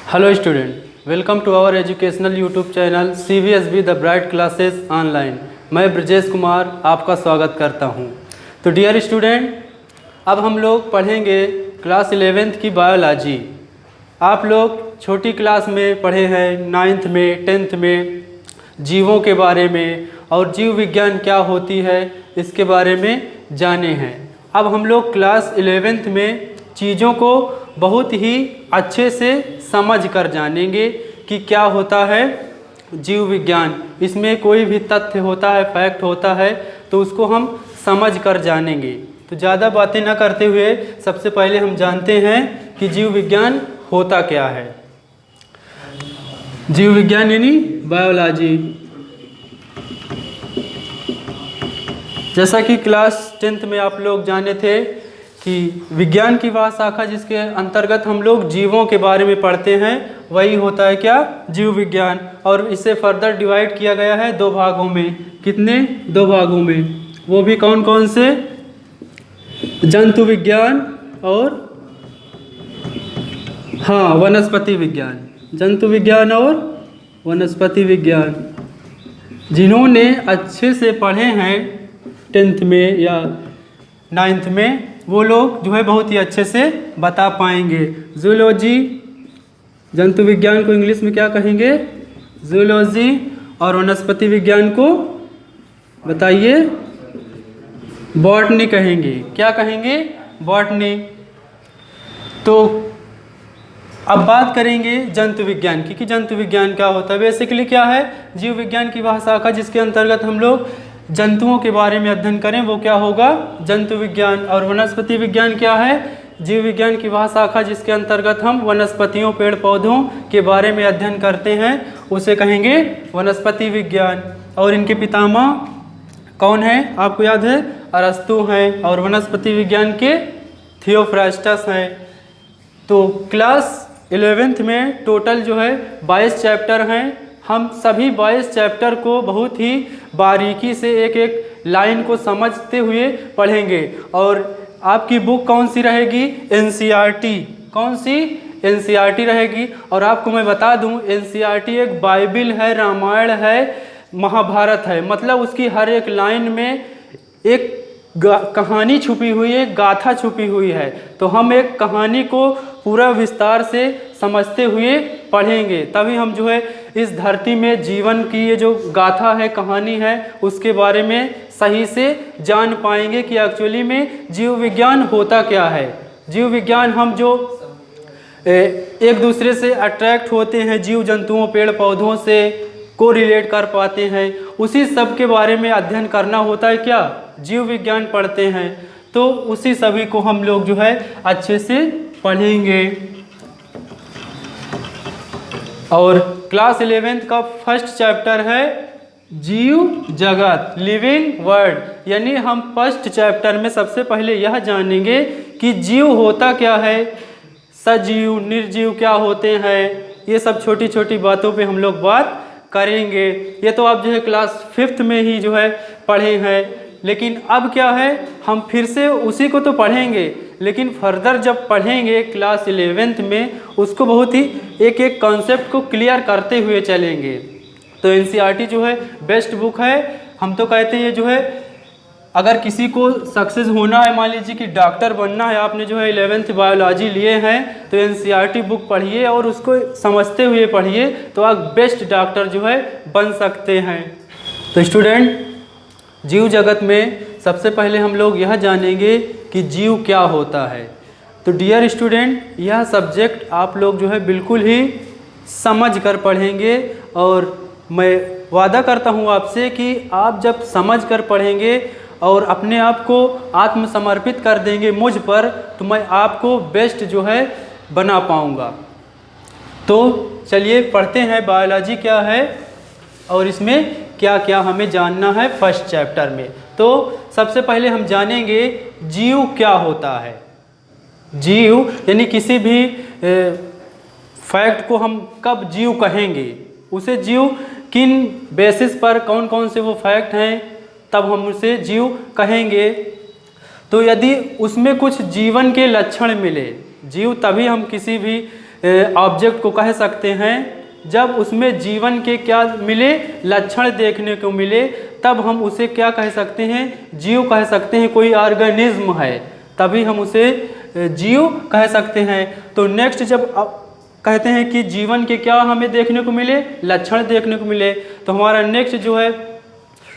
Hello student, welcome to our educational YouTube channel CVSB the bright classes online. मैं ब्रजेश कुमार आपका स्वागत करता हूं। तो डियर स्टूडेंट, अब हम लोग पढ़ेंगे क्लास 11th की बायोलॉजी। आप लोग छोटी क्लास में पढ़े हैं, 9th में 10th में जीवों के बारे में और जीव विज्ञान क्या होती है इसके बारे में जाने हैं। अब हम लोग क्लास 11th में चीज़ों को बहुत ही अच्छे से समझ कर जानेंगे कि क्या होता है जीव विज्ञान। इसमें कोई भी तथ्य होता है, फैक्ट होता है, तो उसको हम समझ कर जानेंगे। तो ज़्यादा बातें ना करते हुए सबसे पहले हम जानते हैं कि जीव विज्ञान होता क्या है। जीव विज्ञान यानी बायोलॉजी। जैसा कि क्लास 10th में आप लोग जाने थे कि विज्ञान की वह शाखा जिसके अंतर्गत हम लोग जीवों के बारे में पढ़ते हैं वही होता है क्या, जीव विज्ञान। और इसे फर्दर डिवाइड किया गया है दो भागों में। कितने? दो भागों में। वो भी कौन कौन से? जंतु विज्ञान और वनस्पति विज्ञान। जंतु विज्ञान और वनस्पति विज्ञान। जिन्होंने अच्छे से पढ़े हैं 10th में या 9th में, वो लोग जो है बहुत ही अच्छे से बता पाएंगे। जूलॉजी, जंतु विज्ञान को इंग्लिश में क्या कहेंगे? जूलॉजी। और वनस्पति विज्ञान को बताइए? बॉटनी कहेंगे। क्या कहेंगे? बॉटनी। तो अब बात करेंगे जंतु विज्ञान की कि जंतु विज्ञान क्या होता है। बेसिकली क्या है? जीव विज्ञान की वह शाखा जिसके अंतर्गत हम लोग जंतुओं के बारे में अध्ययन करें वो क्या होगा? जंतु विज्ञान। और वनस्पति विज्ञान क्या है? जीव विज्ञान की वह शाखा जिसके अंतर्गत हम वनस्पतियों, पेड़ पौधों के बारे में अध्ययन करते हैं उसे कहेंगे वनस्पति विज्ञान। और इनके पितामह कौन है? आपको याद है? अरस्तु हैं। और वनस्पति विज्ञान के थियोफ्रास्टस हैं। तो क्लास 11th में टोटल जो है 22 चैप्टर हैं। हम सभी 22 चैप्टर को बहुत ही बारीकी से एक एक लाइन को समझते हुए पढ़ेंगे। और आपकी बुक कौन सी रहेगी? NCERT। कौन सी? NCERT रहेगी। और आपको मैं बता दूं, NCERT एक बाइबिल है, रामायण है, महाभारत है। मतलब उसकी हर एक लाइन में एक कहानी छुपी हुई है, गाथा छुपी हुई है। तो हम एक कहानी को पूरा विस्तार से समझते हुए पढ़ेंगे, तभी हम जो है इस धरती में जीवन की ये जो गाथा है, कहानी है, उसके बारे में सही से जान पाएंगे कि एक्चुअली में जीव विज्ञान होता क्या है। जीव विज्ञान हम जो एक दूसरे से अट्रैक्ट होते हैं, जीव जंतुओं, पेड़ पौधों से को रिलेट कर पाते हैं, उसी सब के बारे में अध्ययन करना होता है क्या? जीव विज्ञान पढ़ते हैं। तो उसी सभी को हम लोग जो है अच्छे से पढ़ेंगे। और क्लास 11th का फर्स्ट चैप्टर है जीव जगत, लिविंग वर्ल्ड। यानी हम फर्स्ट चैप्टर में सबसे पहले यह जानेंगे कि जीव होता क्या है, सजीव, निर्जीव क्या होते हैं। ये सब छोटी छोटी बातों पे हम लोग बात करेंगे। ये तो आप जो है क्लास 5th में ही जो है पढ़े हैं, लेकिन अब क्या है, हम फिर से उसी को तो पढ़ेंगे, लेकिन फर्दर जब पढ़ेंगे क्लास 11th में उसको बहुत ही एक एक कॉन्सेप्ट को क्लियर करते हुए चलेंगे। तो NCERT जो है बेस्ट बुक है। हम तो कहते हैं ये जो है, अगर किसी को सक्सेस होना है, मान लीजिए कि डॉक्टर बनना है, आपने जो है 11th बायोलॉजी लिए हैं, तो NCERT बुक पढ़िए और उसको समझते हुए पढ़िए, तो आप बेस्ट डॉक्टर जो है बन सकते हैं। तो स्टूडेंट, जीव जगत में सबसे पहले हम लोग यह जानेंगे कि जीव क्या होता है। तो डियर स्टूडेंट, यह सब्जेक्ट आप लोग जो है बिल्कुल ही समझ कर पढ़ेंगे। और मैं वादा करता हूँ आपसे कि आप जब समझ कर पढ़ेंगे और अपने आप को आत्मसमर्पित कर देंगे मुझ पर, तो मैं आपको बेस्ट जो है बना पाऊँगा। तो चलिए पढ़ते हैं बायोलॉजी क्या है और इसमें क्या क्या हमें जानना है फर्स्ट चैप्टर में। तो सबसे पहले हम जानेंगे जीव क्या होता है। जीव यानी किसी भी फैक्ट को हम कब जीव कहेंगे, उसे जीव किन बेसिस पर, कौन कौन से वो फैक्ट हैं, तब हम उसे जीव कहेंगे। तो यदि उसमें कुछ जीवन के लक्षण मिले, जीव तभी हम किसी भी ऑब्जेक्ट को कह सकते हैं जब उसमें जीवन के क्या मिले, लक्षण देखने को मिले, तब हम उसे क्या कह सकते हैं, जीव कह सकते हैं। कोई ऑर्गेनिज्म है तभी हम उसे जीव कह सकते हैं। तो नेक्स्ट जब कहते हैं कि जीवन के क्या हमें देखने को मिले, लक्षण देखने को मिले, तो हमारा नेक्स्ट जो है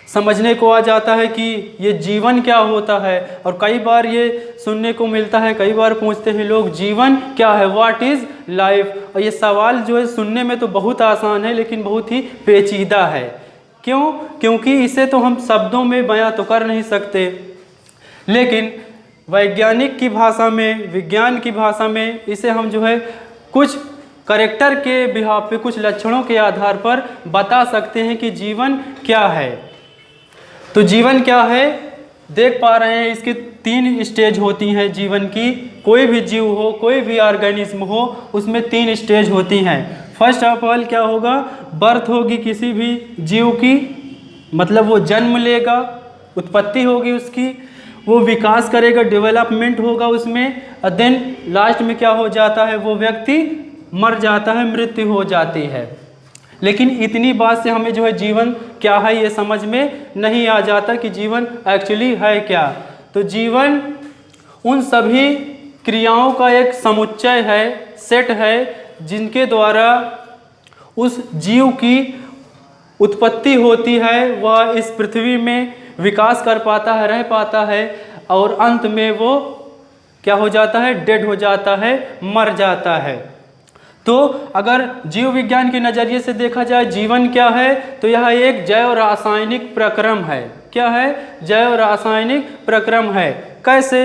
समझने को आ जाता है कि ये जीवन क्या होता है। और कई बार ये सुनने को मिलता है, कई बार पूछते हैं लोग जीवन क्या है, व्हाट इज़ लाइफ। और ये सवाल जो है सुनने में तो बहुत आसान है लेकिन बहुत ही पेचीदा है। क्यों? क्योंकि इसे तो हम शब्दों में बयां तो कर नहीं सकते, लेकिन वैज्ञानिक की भाषा में, विज्ञान की भाषा में इसे हम जो है कुछ कैरेक्टर के बिहाफ पे, कुछ लक्षणों के आधार पर बता सकते हैं कि जीवन क्या है। तो जीवन क्या है, देख पा रहे हैं इसकी 3 स्टेज होती हैं जीवन की। कोई भी जीव हो, कोई भी ऑर्गेनिज्म हो, उसमें 3 स्टेज होती हैं। फर्स्ट ऑफ ऑल क्या होगा, बर्थ होगी किसी भी जीव की, मतलब वो जन्म लेगा, उत्पत्ति होगी उसकी, वो विकास करेगा, डेवलपमेंट होगा उसमें, और देन लास्ट में क्या हो जाता है, वो व्यक्ति मर जाता है, मृत्यु हो जाती है। लेकिन इतनी बात से हमें जो है जीवन क्या है ये समझ में नहीं आ जाता कि जीवन एक्चुअली है क्या। तो जीवन उन सभी क्रियाओं का एक समुच्चय है, सेट है, जिनके द्वारा उस जीव की उत्पत्ति होती है, वह इस पृथ्वी में विकास कर पाता है, रह पाता है, और अंत में वो क्या हो जाता है, डेड हो जाता है, मर जाता है। तो अगर जीव विज्ञान के नज़रिए से देखा जाए जीवन क्या है, तो यह एक जैव रासायनिक प्रक्रम है। क्या है? जैव रासायनिक प्रक्रम है। कैसे?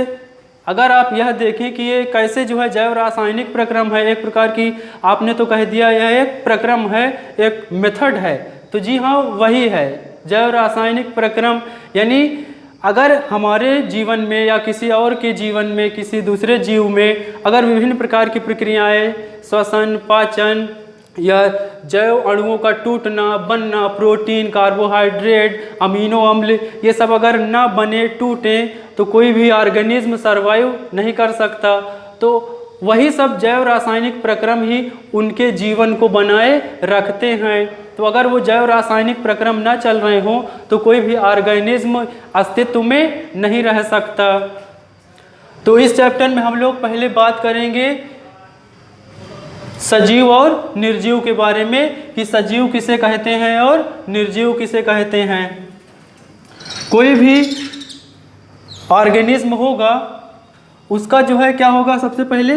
अगर आप यह देखें कि ये कैसे जो है जैव रासायनिक प्रक्रम है, एक प्रकार की आपने तो कह दिया यह एक प्रक्रम है, एक मेथड है, तो जी हाँ वही है जैव रासायनिक प्रक्रम। यानी अगर हमारे जीवन में या किसी और के जीवन में, किसी दूसरे जीव में अगर विभिन्न प्रकार की प्रक्रियाएं, श्वसन, पाचन या जैव अणुओं का टूटना, बनना, प्रोटीन, कार्बोहाइड्रेट, अमीनो अम्ल, ये सब अगर ना बने, टूटे, तो कोई भी ऑर्गेनिज्म सर्वाइव नहीं कर सकता। तो वही सब जैव रासायनिक प्रक्रम ही उनके जीवन को बनाए रखते हैं। तो अगर वो जैव रासायनिक प्रक्रम ना चल रहे हों तो कोई भी ऑर्गेनिज्म अस्तित्व में नहीं रह सकता। तो इस चैप्टर में हम लोग पहले बात करेंगे सजीव और निर्जीव के बारे में, कि सजीव किसे कहते हैं और निर्जीव किसे कहते हैं। कोई भी ऑर्गेनिज्म होगा उसका जो है क्या होगा, सबसे पहले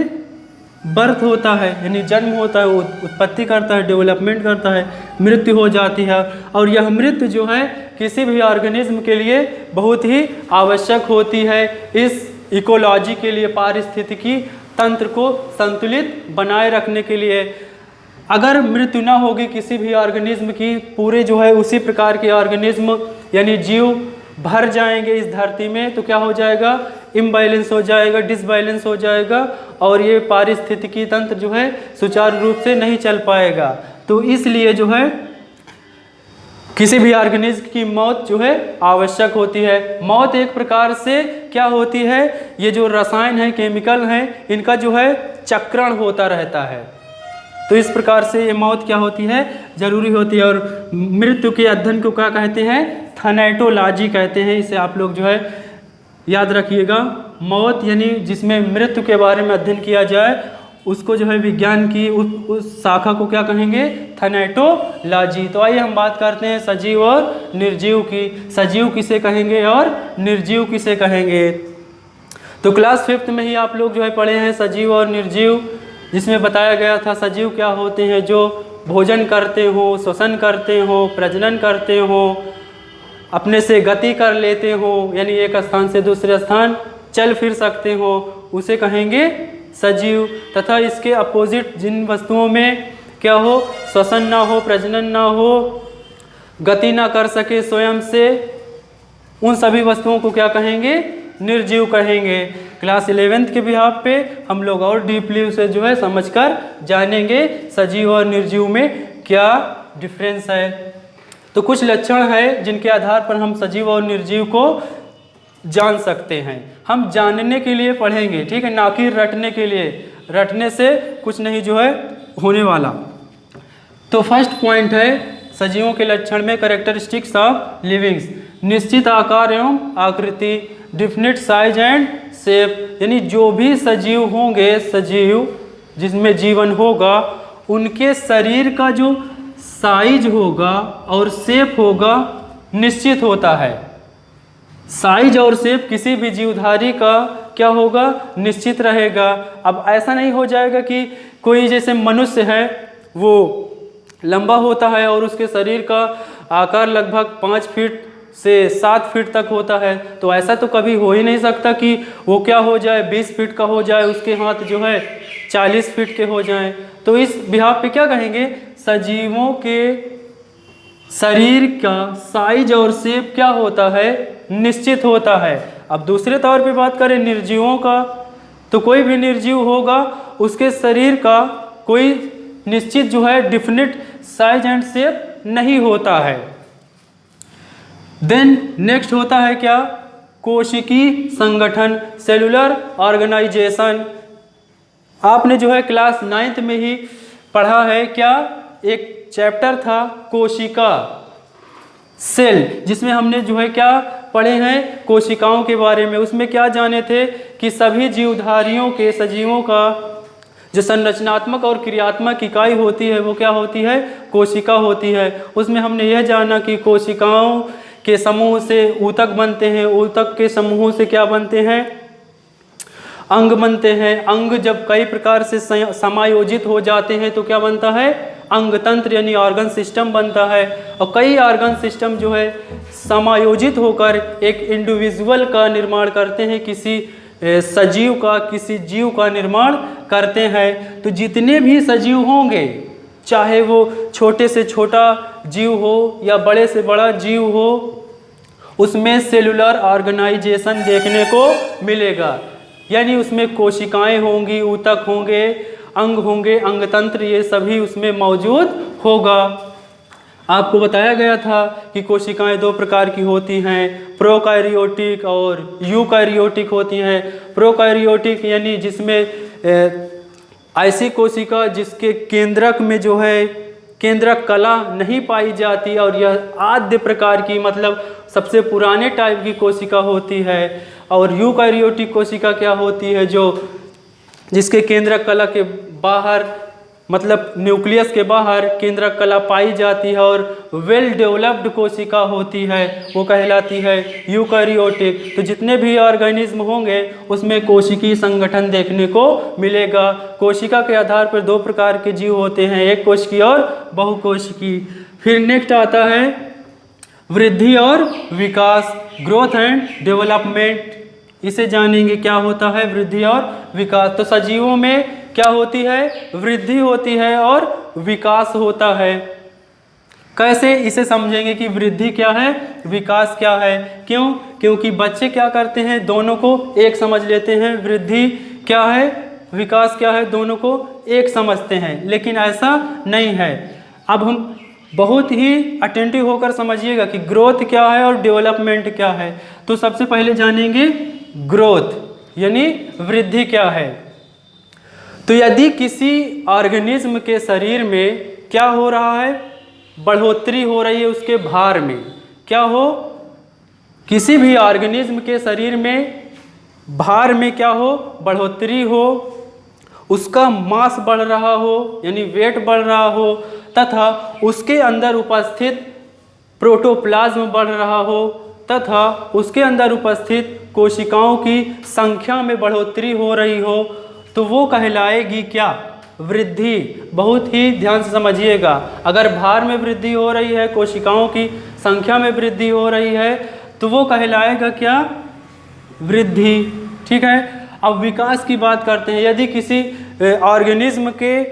बर्थ होता है, यानी जन्म होता है, वो उत्पत्ति करता है, डेवलपमेंट करता है, मृत्यु हो जाती है। और यह मृत्यु जो है किसी भी ऑर्गेनिज्म के लिए बहुत ही आवश्यक होती है, इस इकोलॉजी के लिए, पारिस्थितिकी तंत्र को संतुलित बनाए रखने के लिए। अगर मृत्यु ना होगी किसी भी ऑर्गेनिज्म की, पूरे जो है उसी प्रकार के ऑर्गेनिज्म यानी जीव भर जाएंगे इस धरती में, तो क्या हो जाएगा, इम्बैलेंस हो जाएगा, डिसबैलेंस हो जाएगा, और ये पारिस्थितिकी तंत्र जो है सुचारू रूप से नहीं चल पाएगा। तो इसलिए जो है किसी भी ऑर्गेनिज्म की मौत जो है आवश्यक होती है। मौत एक प्रकार से क्या होती है, ये जो रसायन है, केमिकल हैं, इनका जो है चक्रण होता रहता है। तो इस प्रकार से ये मौत क्या होती है, जरूरी होती है। और मृत्यु के अध्ययन को क्या कहते हैं, थैनेटोलॉजी कहते हैं। इसे आप लोग जो है याद रखिएगा। मौत यानी जिसमें मृत्यु के बारे में अध्ययन किया जाए उसको जो है विज्ञान की उस शाखा को क्या कहेंगे, थैनेटोलॉजी। तो आइए हम बात करते हैं सजीव और निर्जीव की। सजीव किसे कहेंगे और निर्जीव किसे कहेंगे। तो क्लास 5th में ही आप लोग जो है पढ़े हैं सजीव और निर्जीव, जिसमें बताया गया था सजीव क्या होते हैं, जो भोजन करते हो, श्वसन करते हो, प्रजनन करते हो, अपने से गति कर लेते हो, यानी एक स्थान से दूसरे स्थान चल फिर सकते हो, उसे कहेंगे सजीव। तथा इसके अपोजिट जिन वस्तुओं में क्या हो, श्वसन ना हो, प्रजनन ना हो, गति ना कर सके स्वयं से, उन सभी वस्तुओं को क्या कहेंगे, निर्जीव कहेंगे। क्लास 11th के बिहाफ पे हम लोग और डीपली उसे जो है समझकर जानेंगे सजीव और निर्जीव में क्या डिफरेंस है। तो कुछ लक्षण है जिनके आधार पर हम सजीव और निर्जीव को जान सकते हैं। हम जानने के लिए पढ़ेंगे, ठीक है, ना कि रटने के लिए। रटने से कुछ नहीं जो है होने वाला। तो फर्स्ट पॉइंट है सजीवों के लक्षण में कैरेक्टरिस्टिक्स ऑफ लिविंग्स, निश्चित आकार एवं आकृति, डिफिनिट साइज एंड शेप, यानी जो भी सजीव होंगे, सजीव जिसमें जीवन होगा, उनके शरीर का जो साइज होगा और शेप होगा निश्चित होता है। साइज और शेप किसी भी जीवधारी का क्या होगा, निश्चित रहेगा। अब ऐसा नहीं हो जाएगा कि कोई जैसे मनुष्य है वो लंबा होता है और उसके शरीर का आकार लगभग 5 फीट से 7 फीट तक होता है, तो ऐसा तो कभी हो ही नहीं सकता कि वो क्या हो जाए 20 फीट का हो जाए, उसके हाथ जो है 40 फीट के हो जाएं। तो इस बिहाफ पे क्या कहेंगे, सजीवों के शरीर का साइज और शेप क्या होता है, निश्चित होता है। अब दूसरे तौर पे बात करें निर्जीवों का, तो कोई भी निर्जीव होगा उसके शरीर का कोई निश्चित जो है डिफिनिट साइज एंड शेप नहीं होता है। देन नेक्स्ट होता है क्या, कोशिकी संगठन, सेलुलर ऑर्गेनाइजेशन। आपने जो है क्लास 9th में ही पढ़ा है, क्या एक चैप्टर था कोशिका, सेल, जिसमें हमने जो है क्या पढ़े हैं, कोशिकाओं के बारे में। उसमें क्या जाने थे कि सभी जीवधारियों के, सजीवों का जो संरचनात्मक और क्रियात्मक इकाई होती है वो क्या होती है, कोशिका होती है। उसमें हमने यह जाना कि कोशिकाओं के समूह से ऊतक बनते हैं, ऊतक के समूहों से क्या बनते हैं, अंग बनते हैं। अंग जब कई प्रकार से समायोजित हो जाते हैं तो क्या बनता है, अंग तंत्र यानी ऑर्गन सिस्टम बनता है। और कई ऑर्गन सिस्टम जो है समायोजित होकर एक इंडिविजुअल का निर्माण करते हैं, किसी सजीव का, किसी जीव का निर्माण करते हैं। तो जितने भी सजीव होंगे, चाहे वो छोटे से छोटा जीव हो या बड़े से बड़ा जीव हो, उसमें सेलुलर ऑर्गेनाइजेशन देखने को मिलेगा। यानी उसमें कोशिकाएं होंगी, ऊतक होंगे, अंग होंगे, अंगतंत्र, ये सभी उसमें मौजूद होगा। आपको बताया गया था कि कोशिकाएं 2 प्रकार की होती हैं, प्रोकैरियोटिक और यूकैरियोटिक होती हैं। प्रोकैरियोटिक यानी जिसमें ऐसी कोशिका जिसके केंद्रक में जो है केंद्रक कला नहीं पाई जाती, और यह आद्य प्रकार की, मतलब सबसे पुराने टाइप की कोशिका होती है। और यूकैरियोटिक कोशिका क्या होती है, जो जिसके केंद्रक कला के बाहर, मतलब न्यूक्लियस के बाहर केंद्रक कला पाई जाती है और वेल डेवलप्ड कोशिका होती है, वो कहलाती है यूकैरियोटिक। तो जितने भी ऑर्गेनिज्म होंगे उसमें कोशिकीय संगठन देखने को मिलेगा। कोशिका के आधार पर 2 प्रकार के जीव होते हैं, एक कोशिकीय और बहुकोशिकीय। फिर नेक्स्ट आता है वृद्धि और विकास, ग्रोथ एंड डेवलपमेंट। इसे जानेंगे क्या होता है वृद्धि और विकास। तो सजीवों में क्या होती है, वृद्धि होती है और विकास होता है। कैसे, इसे समझेंगे कि वृद्धि क्या है, विकास क्या है। क्यों, क्योंकि बच्चे क्या करते हैं, दोनों को एक समझ लेते हैं, वृद्धि क्या है, विकास क्या है, दोनों को एक समझते हैं, लेकिन ऐसा नहीं है। अब हम बहुत ही अटेंटिव होकर समझिएगा कि ग्रोथ क्या है और डेवलपमेंट क्या है। तो सबसे पहले जानेंगे ग्रोथ यानी वृद्धि क्या है। तो यदि किसी ऑर्गेनिज्म के शरीर में क्या हो रहा है, बढ़ोतरी हो रही है उसके भार में, क्या हो, किसी भी ऑर्गेनिज्म के शरीर में भार में क्या हो, बढ़ोतरी हो, उसका मास बढ़ रहा हो यानी वेट बढ़ रहा हो, तथा उसके अंदर उपस्थित प्रोटोप्लाज्म बढ़ रहा हो, तथा उसके अंदर उपस्थित कोशिकाओं की संख्या में बढ़ोतरी हो रही हो, तो वो कहलाएगी क्या, वृद्धि। बहुत ही ध्यान से समझिएगा, अगर भार में वृद्धि हो रही है, कोशिकाओं की संख्या में वृद्धि हो रही है, तो वो कहलाएगा क्या, वृद्धि। ठीक है। अब विकास की बात करते हैं। यदि किसी ऑर्गेनिज्म के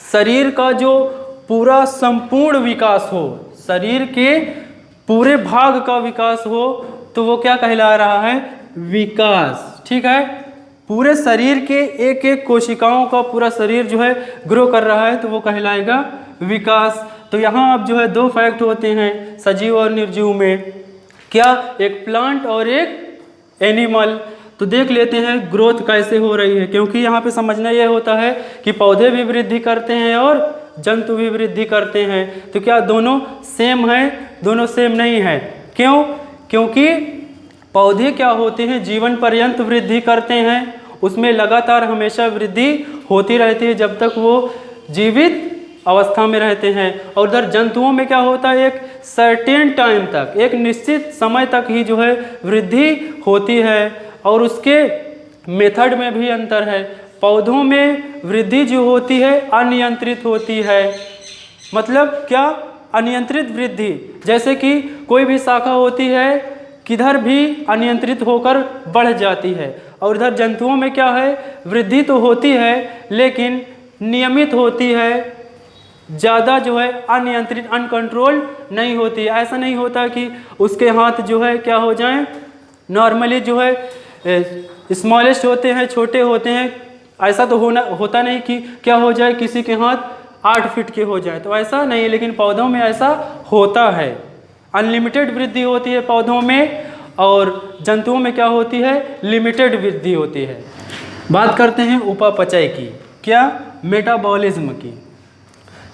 शरीर का जो पूरा संपूर्ण विकास हो, शरीर के पूरे भाग का विकास हो, तो वो क्या कहला रहा है, विकास। ठीक है। पूरे शरीर के एक एक कोशिकाओं का पूरा शरीर जो है ग्रो कर रहा है, तो वो कहलाएगा विकास। तो यहाँ अब जो है 2 फैक्ट होते हैं सजीव और निर्जीव में, क्या, एक प्लांट और एक एनिमल। तो देख लेते हैं ग्रोथ कैसे हो रही है, क्योंकि यहाँ पे समझना ये होता है कि पौधे भी वृद्धि करते हैं और जंतु भी वृद्धि करते हैं। तो क्या दोनों सेम हैं? दोनों सेम नहीं है। क्यों? क्योंकि पौधे क्या होते हैं, जीवन पर्यंत वृद्धि करते हैं, उसमें लगातार हमेशा वृद्धि होती रहती है जब तक वो जीवित अवस्था में रहते हैं। और उधर जंतुओं में क्या होता है, एक सर्टेन टाइम तक, एक निश्चित समय तक ही जो है वृद्धि होती है, और उसके मेथड में भी अंतर है। पौधों में वृद्धि जो होती है अनियंत्रित होती है। मतलब क्या? अनियंत्रित वृद्धि, जैसे कि कोई भी शाखा होती है किधर भी अनियंत्रित होकर बढ़ जाती है। और इधर जंतुओं में क्या है, वृद्धि तो होती है लेकिन नियमित होती है, ज़्यादा जो है अनियंत्रित अनकंट्रोल नहीं होती है। ऐसा नहीं होता कि उसके हाथ जो है क्या हो जाएं, नॉर्मली जो है स्मॉलेस्ट होते हैं, छोटे होते हैं, ऐसा तो होता नहीं कि क्या हो जाए किसी के हाथ 8 फीट के हो जाए, तो ऐसा नहीं है। लेकिन पौधों में ऐसा होता है, अनलिमिटेड वृद्धि होती है पौधों में, और जंतुओं में क्या होती है, लिमिटेड वृद्धि होती है। बात करते हैं उपापचय की, क्या? मेटाबॉलिज्म की।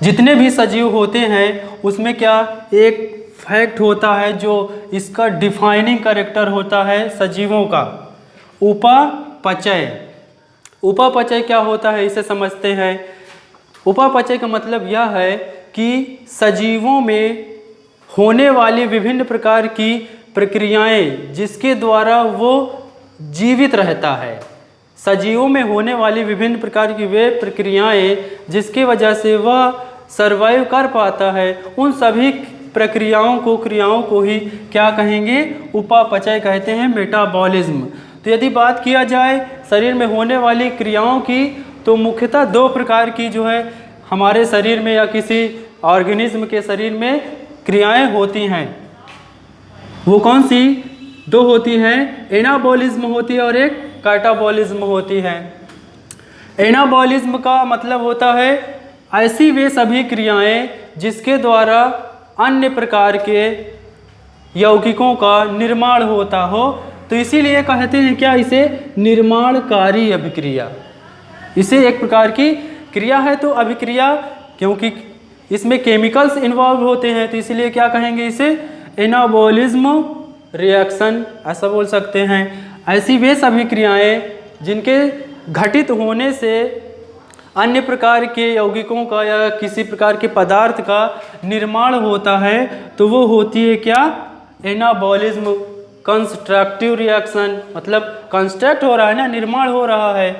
जितने भी सजीव होते हैं उसमें क्या एक फैक्ट होता है जो इसका डिफाइनिंग कैरेक्टर होता है सजीवों का, उपापचय। उपापचय क्या होता है इसे समझते हैं। उपापचय का मतलब यह है कि सजीवों में होने वाली विभिन्न प्रकार की प्रक्रियाएं जिसके द्वारा वो जीवित रहता है। सजीवों में होने वाली विभिन्न प्रकार की वे प्रक्रियाएं जिसकी वजह से वह सर्वाइव कर पाता है, उन सभी प्रक्रियाओं को, क्रियाओं को ही क्या कहेंगे, उपापचय कहते हैं, मेटाबॉलिज्म। तो यदि बात किया जाए शरीर में होने वाली क्रियाओं की, तो मुख्यतः 2 प्रकार की जो है हमारे शरीर में या किसी ऑर्गेनिज्म के शरीर में क्रियाएं होती हैं। वो कौन सी 2 होती हैं? एनाबॉलिज्म होती है और एक कैटाबॉलिज्म होती है। एनाबॉलिज्म का मतलब होता है ऐसी वे सभी क्रियाएं जिसके द्वारा अन्य प्रकार के यौगिकों का निर्माण होता हो, तो इसीलिए कहते हैं क्या, इसे निर्माणकारी अभिक्रिया। इसे एक प्रकार की क्रिया है तो अभिक्रिया, क्योंकि इसमें केमिकल्स इन्वॉल्व होते हैं, तो इसीलिए क्या कहेंगे, इसे एनाबॉलिज्म रिएक्शन ऐसा बोल सकते हैं। ऐसी वे सभी क्रियाएं जिनके घटित होने से अन्य प्रकार के यौगिकों का या किसी प्रकार के पदार्थ का निर्माण होता है, तो वो होती है क्या, एनाबॉलिज्म। कंस्ट्रक्टिव रिएक्शन, मतलब कंस्ट्रक्ट हो रहा है ना, निर्माण हो रहा है।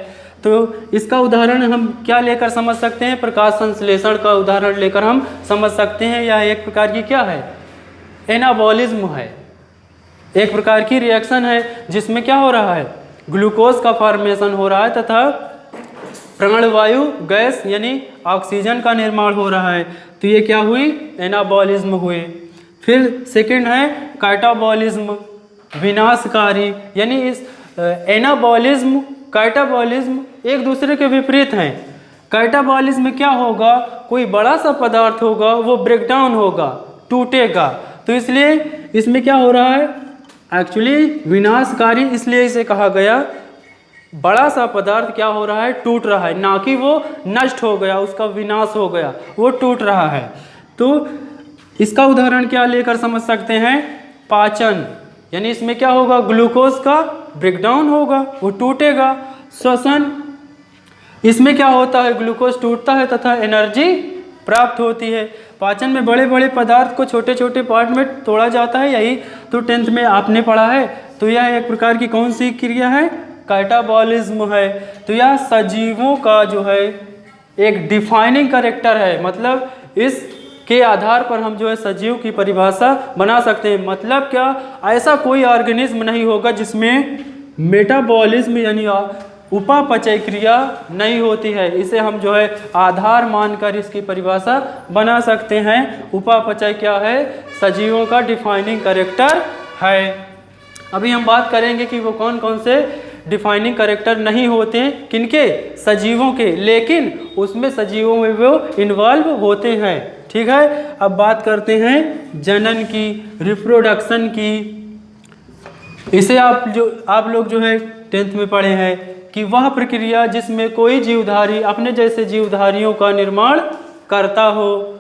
तो इसका उदाहरण हम क्या लेकर समझ सकते हैं, प्रकाश संश्लेषण का उदाहरण लेकर हम समझ सकते हैं। यह एक प्रकार की क्या है, एनाबॉलिज्म है, एक प्रकार की रिएक्शन है जिसमें क्या हो रहा है, ग्लूकोज का फॉर्मेशन हो रहा है तथा प्राणवायु गैस यानी ऑक्सीजन का निर्माण हो रहा है। तो ये क्या हुई, एनाबॉलिज्म हुए। फिर सेकंड है कैटाबॉलिज्म, विनाशकारी। यानी इस एनाबॉलिज्म कैटाबॉलिज्म एक दूसरे के विपरीत हैं। कैटाबॉलिज्म में क्या होगा, कोई बड़ा सा पदार्थ होगा वो ब्रेकडाउन होगा, टूटेगा, तो इसलिए इसमें क्या हो रहा है, एक्चुअली विनाशकारी इसलिए इसे कहा गया। बड़ा सा पदार्थ क्या हो रहा है, टूट रहा है, ना कि वो नष्ट हो गया, उसका विनाश हो गया, वो टूट रहा है। तो इसका उदाहरण क्या लेकर समझ सकते हैं, पाचन। यानी इसमें क्या होगा, ग्लूकोज का ब्रेकडाउन होगा, वो टूटेगा। श्वसन, इसमें क्या होता है, ग्लूकोज टूटता है तथा एनर्जी प्राप्त होती है। पाचन में बड़े बड़े पदार्थ को छोटे छोटे पार्ट में तोड़ा जाता है, यही तो 10th में आपने पढ़ा है। तो यह एक प्रकार की कौन सी क्रिया है, कैटाबॉलिज्म है। तो यह सजीवों का जो है एक डिफाइनिंग कैरेक्टर है, मतलब इसके आधार पर हम जो है सजीव की परिभाषा बना सकते हैं। मतलब क्या, ऐसा कोई ऑर्गेनिज्म नहीं होगा जिसमें मेटाबॉलिज्म यानी उपापचय क्रिया नहीं होती है। इसे हम जो है आधार मानकर इसकी परिभाषा बना सकते हैं। उपापचय क्या है, सजीवों का डिफाइनिंग कैरेक्टर है। अभी हम बात करेंगे कि वो कौन कौन से डिफाइनिंग कैरेक्टर नहीं होते हैं, किनके, सजीवों के, लेकिन उसमें सजीवों में वो इन्वॉल्व होते हैं। ठीक है, अब बात करते हैं जनन की, रिप्रोडक्शन की। इसे आप लोग जो है 10th में पढ़े हैं कि वह प्रक्रिया जिसमें कोई जीवधारी अपने जैसे जीवधारियों का निर्माण करता हो,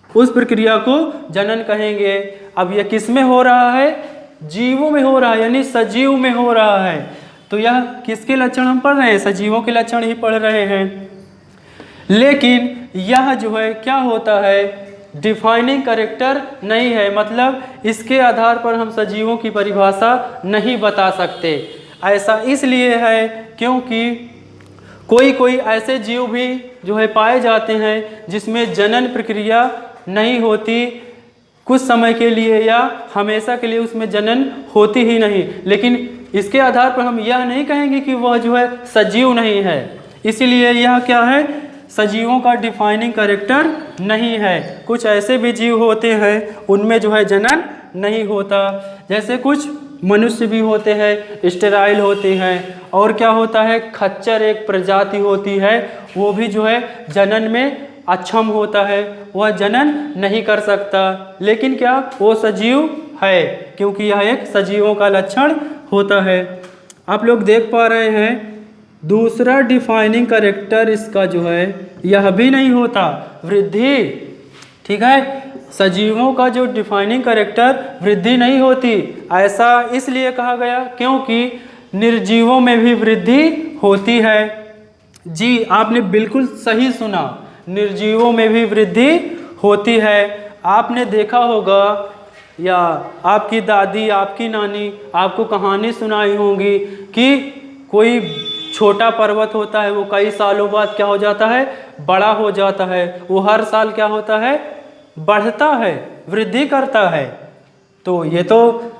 उस प्रक्रिया को जनन कहेंगे। अब यह किस में हो रहा है? जीवों में हो रहा है, यानी सजीव में हो रहा है। तो यह किसके लक्षण हम पढ़ रहे हैं? सजीवों के लक्षण ही पढ़ रहे हैं। लेकिन यह जो है क्या होता है? डिफाइनिंग कैरेक्टर नहीं है, मतलब इसके आधार पर हम सजीवों की परिभाषा नहीं बता सकते। ऐसा इसलिए है क्योंकि कोई कोई ऐसे जीव भी जो है पाए जाते हैं जिसमें जनन प्रक्रिया नहीं होती, कुछ समय के लिए या हमेशा के लिए उसमें जनन होती ही नहीं। लेकिन इसके आधार पर हम यह नहीं कहेंगे कि वह जो है सजीव नहीं है। इसीलिए यह क्या है? सजीवों का डिफाइनिंग कैरेक्टर नहीं है। कुछ ऐसे भी जीव होते हैं उनमें जो है जनन नहीं होता, जैसे कुछ मनुष्य भी होते हैं, स्टेराइल होते हैं। और क्या होता है? खच्चर एक प्रजाति होती है, वो भी जो है जनन में अक्षम होता है, वह जनन नहीं कर सकता। लेकिन क्या वो सजीव है? क्योंकि यह एक सजीवों का लक्षण होता है। आप लोग देख पा रहे हैं दूसरा डिफाइनिंग कैरेक्टर इसका जो है यह भी नहीं होता, वृद्धि। ठीक है, सजीवों का जो डिफाइनिंग कैरेक्टर वृद्धि नहीं होती। ऐसा इसलिए कहा गया क्योंकि निर्जीवों में भी वृद्धि होती है। जी, आपने बिल्कुल सही सुना, निर्जीवों में भी वृद्धि होती है। आपने देखा होगा या आपकी दादी, आपकी नानी आपको कहानी सुनाई होगी कि कोई छोटा पर्वत होता है, वो कई सालों बाद क्या हो जाता है? बड़ा हो जाता है। वो हर साल क्या होता है? बढ़ता है, वृद्धि करता है। तो ये तो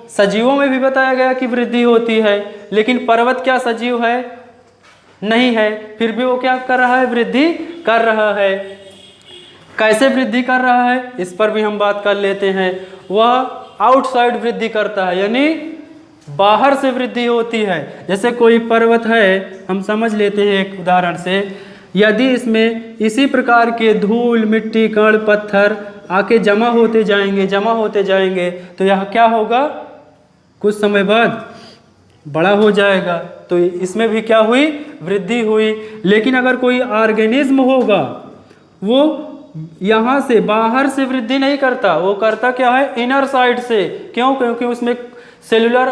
सजीवों में भी बताया गया कि वृद्धि होती है, लेकिन पर्वत क्या सजीव है? नहीं है। फिर भी वो क्या कर रहा है? वृद्धि कर रहा है। कैसे वृद्धि कर रहा है इस पर भी हम बात कर लेते हैं। वह आउटसाइड वृद्धि करता है, यानी बाहर से वृद्धि होती है। जैसे कोई पर्वत है, हम समझ लेते हैं एक उदाहरण से। यदि इसमें इसी प्रकार के धूल, मिट्टी, कण, पत्थर आके जमा होते जाएंगे तो यह क्या होगा? कुछ समय बाद बड़ा हो जाएगा। तो इसमें भी क्या हुई? वृद्धि हुई। लेकिन अगर कोई ऑर्गेनिज्म होगा, वो यहाँ से बाहर से वृद्धि नहीं करता, वो करता क्या है? इनर साइड से। क्यों? क्योंकि उसमें सेलुलर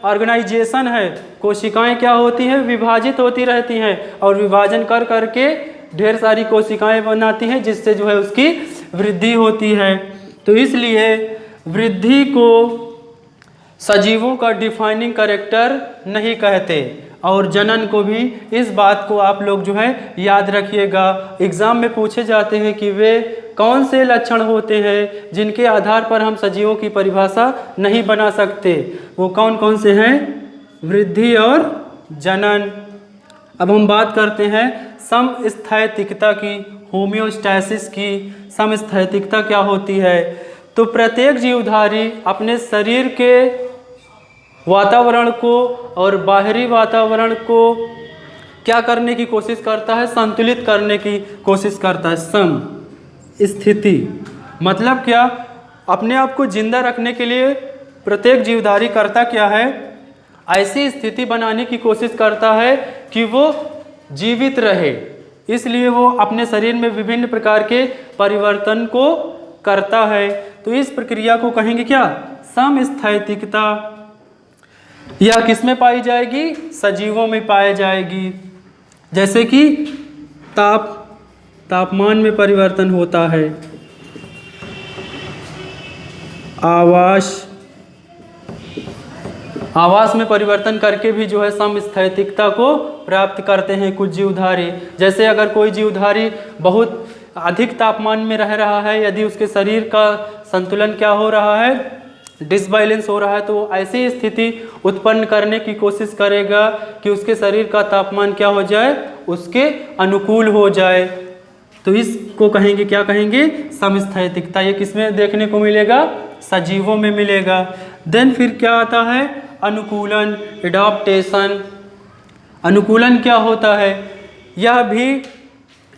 ऑर्गेनाइजेशन है। कोशिकाएं क्या होती हैं? विभाजित होती रहती हैं और विभाजन कर करके ढेर सारी कोशिकाएं बनाती हैं, जिससे जो है उसकी वृद्धि होती है। तो इसलिए वृद्धि को सजीवों का डिफाइनिंग कैरेक्टर नहीं कहते। और जनन को भी, इस बात को आप लोग जो है याद रखिएगा। एग्जाम में पूछे जाते हैं कि वे कौन से लक्षण होते हैं जिनके आधार पर हम सजीवों की परिभाषा नहीं बना सकते। वो कौन कौन से हैं? वृद्धि और जनन। अब हम बात करते हैं समस्थैतिकता की, होमियोस्टैसिस की। समस्थैतिकता क्या होती है? तो प्रत्येक जीवधारी अपने शरीर के वातावरण को और बाहरी वातावरण को क्या करने की कोशिश करता है? संतुलित करने की कोशिश करता है। सम स्थिति मतलब क्या? अपने आप को जिंदा रखने के लिए प्रत्येक जीवधारी करता क्या है? ऐसी स्थिति बनाने की कोशिश करता है कि वो जीवित रहे। इसलिए वो अपने शरीर में विभिन्न प्रकार के परिवर्तन को करता है। तो इस प्रक्रिया को कहेंगे क्या? समस्थैतिकता। यह किस में पाई जाएगी? सजीवों में पाई जाएगी। जैसे कि तापमान में परिवर्तन होता है, आवास में परिवर्तन करके भी जो है समस्थैतिकता को प्राप्त करते हैं कुछ जीवधारी। जैसे अगर कोई जीवधारी बहुत अधिक तापमान में रह रहा है, यदि उसके शरीर का संतुलन क्या हो रहा है? डिसबैलेंस हो रहा है, तो ऐसी स्थिति उत्पन्न करने की कोशिश करेगा कि उसके शरीर का तापमान क्या हो जाए? उसके अनुकूल हो जाए। तो इसको कहेंगे, क्या कहेंगे? समस्थैतिकता। ये किसमें देखने को मिलेगा? सजीवों में मिलेगा। देन फिर क्या आता है? अनुकूलन, एडॉप्टेशन। अनुकूलन क्या होता है? यह भी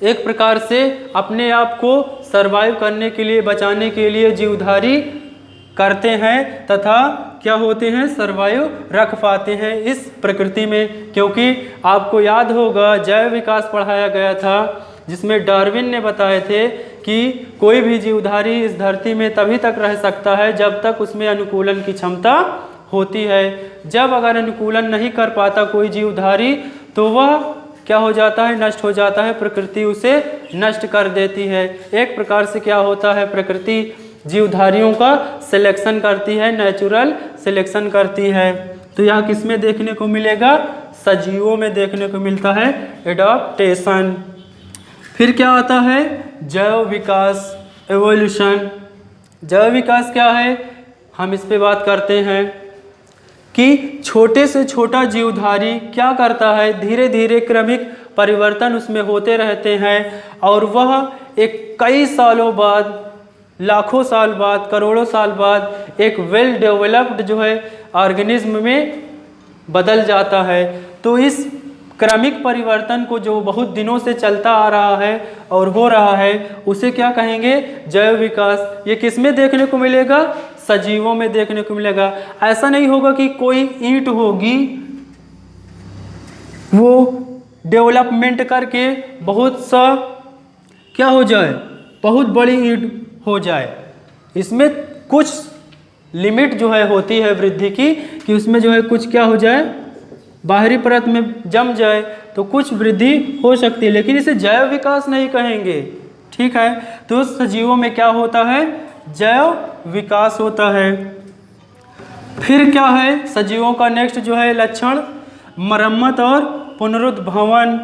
एक प्रकार से अपने आप को सरवाइव करने के लिए, बचाने के लिए जीवधारी करते हैं तथा क्या होते हैं, सर्वाइव रख पाते हैं इस प्रकृति में। क्योंकि आपको याद होगा जैव विकास पढ़ाया गया था, जिसमें डार्विन ने बताए थे कि कोई भी जीवधारी इस धरती में तभी तक रह सकता है जब तक उसमें अनुकूलन की क्षमता होती है। जब अगर अनुकूलन नहीं कर पाता कोई जीवधारी तो वह क्या हो जाता है, नष्ट हो जाता है, प्रकृति उसे नष्ट कर देती है। एक प्रकार से क्या होता है, प्रकृति जीवधारियों का सिलेक्शन करती है, नेचुरल सिलेक्शन करती है। तो यह किस में देखने को मिलेगा, सजीवों में देखने को मिलता है एडॉप्टेशन। फिर क्या आता है, जैव विकास, एवोल्यूशन। जैव विकास क्या है, हम इस पे बात करते हैं कि छोटे से छोटा जीवधारी क्या करता है, धीरे धीरे क्रमिक परिवर्तन उसमें होते रहते हैं और वह एक कई सालों बाद, लाखों साल बाद, करोड़ों साल बाद एक वेल डेवलप्ड जो है ऑर्गेनिज्म में बदल जाता है। तो इस क्रमिक परिवर्तन को जो बहुत दिनों से चलता आ रहा है और हो रहा है उसे क्या कहेंगे, जैव विकास। ये किस में देखने को मिलेगा, सजीवों में देखने को मिलेगा। ऐसा नहीं होगा कि कोई ईंट होगी वो डेवलपमेंट करके बहुत सा क्या हो जाए, बहुत बड़ी ईंट हो जाए। इसमें कुछ लिमिट जो है होती है वृद्धि की, कि उसमें जो है कुछ क्या हो जाए, बाहरी परत में जम जाए तो कुछ वृद्धि हो सकती है, लेकिन इसे जैव विकास नहीं कहेंगे। ठीक है, तो सजीवों में क्या होता है, जैव विकास होता है। फिर क्या है, सजीवों का नेक्स्ट जो है लक्षण, मरम्मत और पुनरुद्भवन।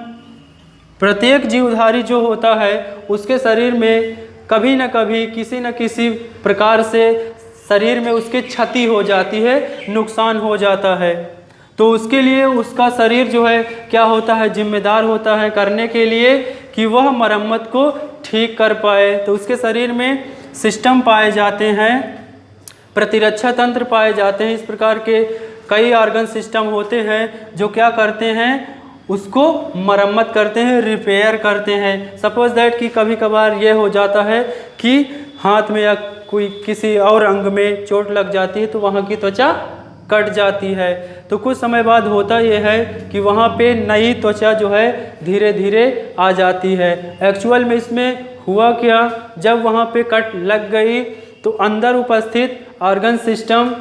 प्रत्येक जीवधारी जो होता है उसके शरीर में कभी न कभी किसी न किसी प्रकार से शरीर में उसके क्षति हो जाती है, नुकसान हो जाता है। तो उसके लिए उसका शरीर जो है क्या होता है, जिम्मेदार होता है करने के लिए कि वह मरम्मत को ठीक कर पाए। तो उसके शरीर में सिस्टम पाए जाते हैं, प्रतिरक्षा तंत्र पाए जाते हैं। इस प्रकार के कई ऑर्गन सिस्टम होते हैं जो क्या करते हैं, उसको मरम्मत करते हैं, रिपेयर करते हैं। सपोज दैट कि कभी कभार ये हो जाता है कि हाथ में या कोई किसी और अंग में चोट लग जाती है तो वहाँ की त्वचा कट जाती है। तो कुछ समय बाद होता यह है कि वहाँ पे नई त्वचा जो है धीरे धीरे आ जाती है। एक्चुअल में इसमें हुआ क्या, जब वहाँ पे कट लग गई तो अंदर उपस्थित ऑर्गन सिस्टम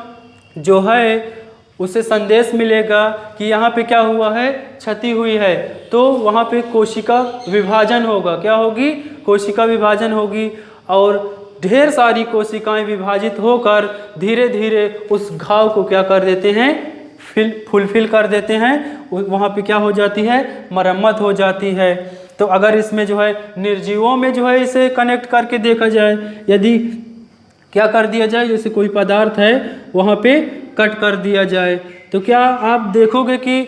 जो है उसे संदेश मिलेगा कि यहाँ पे क्या हुआ है, क्षति हुई है। तो वहाँ पे कोशिका विभाजन होगा, क्या होगी, कोशिका विभाजन होगी और ढेर सारी कोशिकाएं विभाजित होकर धीरे धीरे उस घाव को क्या कर देते हैं, फुलफिल कर देते हैं। वहाँ पे क्या हो जाती है, मरम्मत हो जाती है। तो अगर इसमें जो है निर्जीवों में जो है इसे कनेक्ट करके देखा जाए, यदि क्या कर दिया जाए, जैसे कोई पदार्थ है वहाँ पे कट कर दिया जाए तो क्या आप देखोगे कि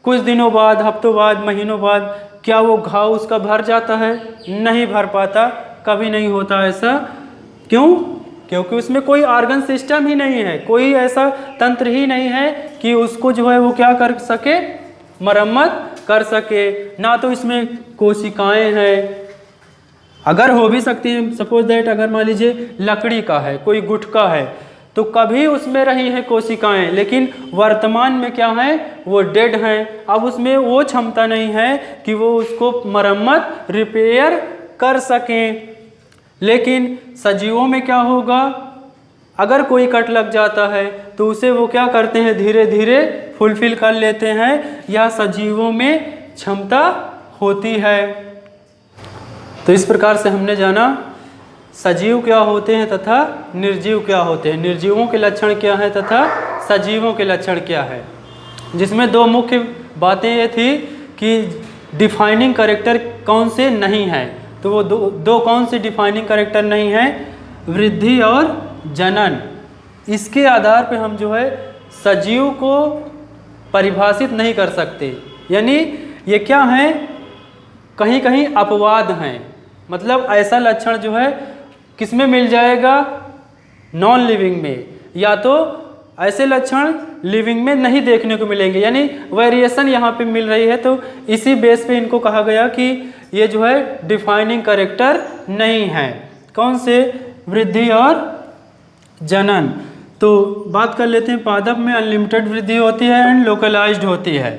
कुछ दिनों बाद, हफ्तों बाद, महीनों बाद क्या वो घाव उसका भर जाता है, नहीं भर पाता, कभी नहीं होता ऐसा। क्यों, क्योंकि उसमें कोई ऑर्गन सिस्टम ही नहीं है, कोई ऐसा तंत्र ही नहीं है कि उसको जो है वो क्या कर सके, मरम्मत कर सके। ना तो इसमें कोशिकाएं हैं, अगर हो भी सकती हैं, सपोज दैट अगर मान लीजिए लकड़ी का है, कोई गुटका है तो कभी उसमें रही हैं कोशिकाएं, लेकिन वर्तमान में क्या है, वो डेड हैं। अब उसमें वो क्षमता नहीं है कि वो उसको मरम्मत, रिपेयर कर सकें। लेकिन सजीवों में क्या होगा, अगर कोई कट लग जाता है तो उसे वो क्या करते हैं, धीरे धीरे फुलफिल कर लेते हैं। यह सजीवों में क्षमता होती है। तो इस प्रकार से हमने जाना सजीव क्या होते हैं तथा निर्जीव क्या होते हैं, निर्जीवों के लक्षण क्या हैं तथा सजीवों के लक्षण क्या है। जिसमें दो मुख्य बातें ये थी कि डिफाइनिंग कैरेक्टर कौन से नहीं है, तो वो दो कौन से डिफाइनिंग कैरेक्टर नहीं है, वृद्धि और जनन। इसके आधार पे हम जो है सजीव को परिभाषित नहीं कर सकते। यानी ये क्या है, कहीं कहीं अपवाद हैं, मतलब ऐसा लक्षण जो है किसमें मिल जाएगा, नॉन लिविंग में, या तो ऐसे लक्षण लिविंग में नहीं देखने को मिलेंगे। यानी वेरिएशन यहाँ पे मिल रही है, तो इसी बेस पे इनको कहा गया कि ये जो है डिफाइनिंग कैरेक्टर नहीं है। कौन से, वृद्धि और जनन। तो बात कर लेते हैं, पादप में अनलिमिटेड वृद्धि होती है एंड लोकलाइज्ड होती है,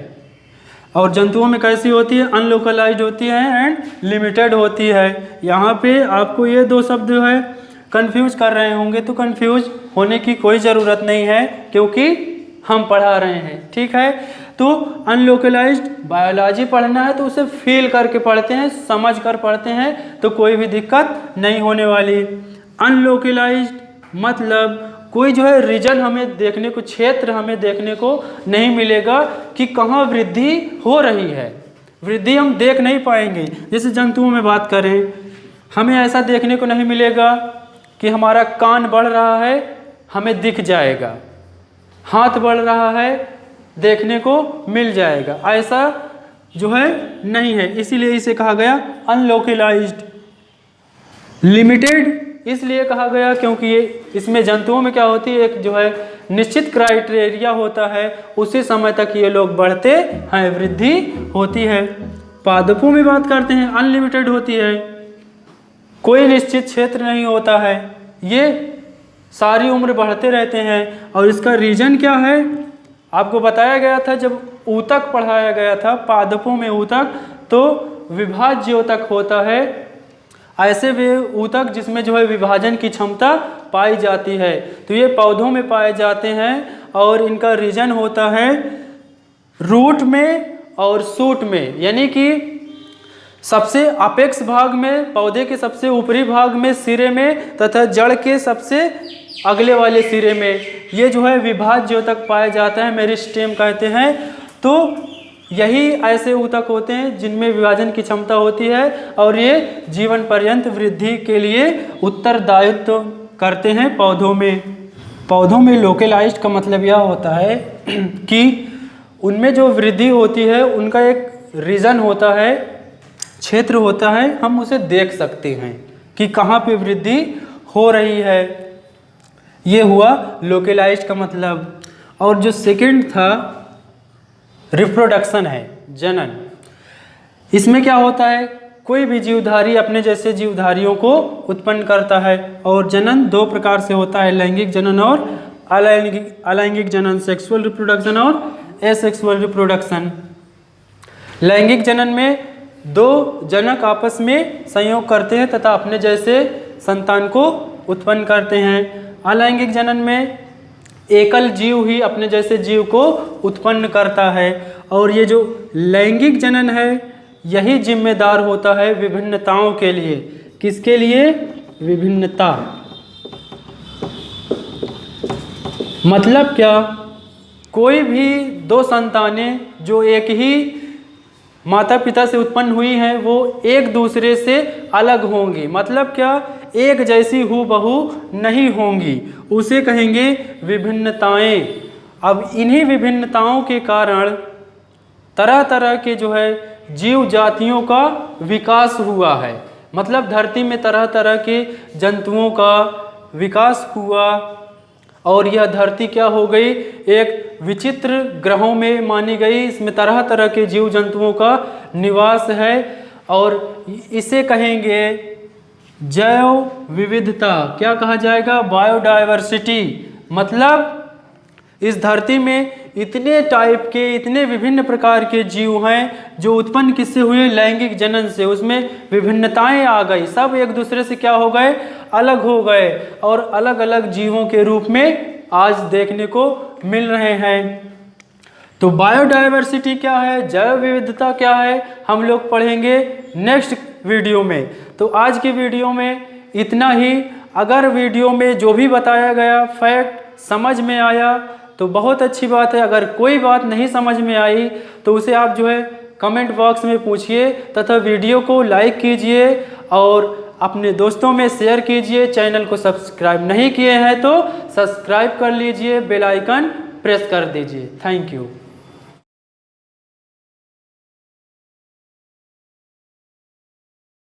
और जंतुओं में कैसी होती है, अनलोकलाइज्ड होती है एंड लिमिटेड होती है। यहाँ पे आपको ये दो शब्द जो है कंफ्यूज कर रहे होंगे, तो कंफ्यूज होने की कोई ज़रूरत नहीं है क्योंकि हम पढ़ा रहे हैं, ठीक है। तो अनलोकलाइज्ड बायोलॉजी पढ़ना है तो उसे फील करके पढ़ते हैं, समझ कर पढ़ते हैं, तो कोई भी दिक्कत नहीं होने वाली। अनलोकलाइज्ड मतलब कोई जो है रीजन हमें देखने को, क्षेत्र हमें देखने को नहीं मिलेगा कि कहाँ वृद्धि हो रही है, वृद्धि हम देख नहीं पाएंगे। जैसे जंतुओं में बात करें, हमें ऐसा देखने को नहीं मिलेगा कि हमारा कान बढ़ रहा है, हमें दिख जाएगा, हाथ बढ़ रहा है, देखने को मिल जाएगा, ऐसा जो है नहीं है, इसीलिए इसे कहा गया अनलोकलाइज्ड। लिमिटेड इसलिए कहा गया क्योंकि ये इसमें जंतुओं में क्या होती है, एक जो है निश्चित क्राइटेरिया होता है, उसी समय तक ये लोग बढ़ते हैं, वृद्धि होती है। पादपों में बात करते हैं, अनलिमिटेड होती है, कोई निश्चित क्षेत्र नहीं होता है, ये सारी उम्र बढ़ते रहते हैं। और इसका रीजन क्या है, आपको बताया गया था जब ऊतक पढ़ाया गया था, पादपों में ऊतक तो विभाज्य ऊतक होता है, ऐसे वे ऊतक जिसमें जो है विभाजन की क्षमता पाई जाती है, तो ये पौधों में पाए जाते हैं और इनका रीजन होता है रूट में और शूट में, यानी कि सबसे अपेक्स भाग में, पौधे के सबसे ऊपरी भाग में, सिरे में, तथा जड़ के सबसे अगले वाले सिरे में, ये जो है विभाज्य ऊतक पाया जाता है, मेरिस्टेम कहते हैं। तो यही ऐसे ऊतक होते हैं जिनमें विभाजन की क्षमता होती है और ये जीवन पर्यंत वृद्धि के लिए उत्तरदायित्व करते हैं पौधों में। पौधों में लोकलाइज्ड का मतलब यह होता है कि उनमें जो वृद्धि होती है उनका एक रीजन होता है, क्षेत्र होता है, हम उसे देख सकते हैं कि कहाँ पे वृद्धि हो रही है, ये हुआ लोकलाइज्ड का मतलब। और जो सेकंड था रिप्रोडक्शन है, जनन। इसमें क्या होता है, कोई भी जीवधारी अपने जैसे जीवधारियों को उत्पन्न करता है, और जनन दो प्रकार से होता है, लैंगिक जनन और अलैंगिक जनन, सेक्सुअल रिप्रोडक्शन और एसेक्सुअल रिप्रोडक्शन। लैंगिक जनन में दो जनक आपस में संयोग करते हैं तथा अपने जैसे संतान को उत्पन्न करते हैं। अलैंगिक जनन में एकल जीव ही अपने जैसे जीव को उत्पन्न करता है, और ये जो लैंगिक जनन है यही जिम्मेदार होता है विभिन्नताओं के लिए। किसके लिए? विभिन्नता। मतलब क्या, कोई भी दो संतानें जो एक ही माता पिता से उत्पन्न हुई हैं वो एक दूसरे से अलग होंगी। मतलब क्या, एक जैसी हूबहू नहीं होंगी, उसे कहेंगे विभिन्नताएं। अब इन्हीं विभिन्नताओं के कारण तरह तरह के जो है जीव जातियों का विकास हुआ है। मतलब धरती में तरह तरह के जंतुओं का विकास हुआ, और यह धरती क्या हो गई, एक विचित्र ग्रहों में मानी गई। इसमें तरह तरह के जीव जंतुओं का निवास है, और इसे कहेंगे जैव विविधता। क्या कहा जाएगा? बायोडायवर्सिटी। मतलब इस धरती में इतने टाइप के, इतने विभिन्न प्रकार के जीव हैं जो उत्पन्न किससे हुए? लैंगिक जनन से। उसमें विभिन्नताएं आ गई, सब एक दूसरे से क्या हो गए? अलग हो गए, और अलग अलग जीवों के रूप में आज देखने को मिल रहे हैं। तो बायोडायवर्सिटी क्या है, जैव विविधता क्या है, हम लोग पढ़ेंगे नेक्स्ट वीडियो में। तो आज की वीडियो में इतना ही। अगर वीडियो में जो भी बताया गया फैक्ट समझ में आया तो बहुत अच्छी बात है। अगर कोई बात नहीं समझ में आई तो उसे आप जो है कमेंट बॉक्स में पूछिए, तथा वीडियो को लाइक कीजिए और अपने दोस्तों में शेयर कीजिए। चैनल को सब्सक्राइब नहीं किए हैं तो सब्सक्राइब कर लीजिए, बेल आइकन प्रेस कर दीजिए। Thank you.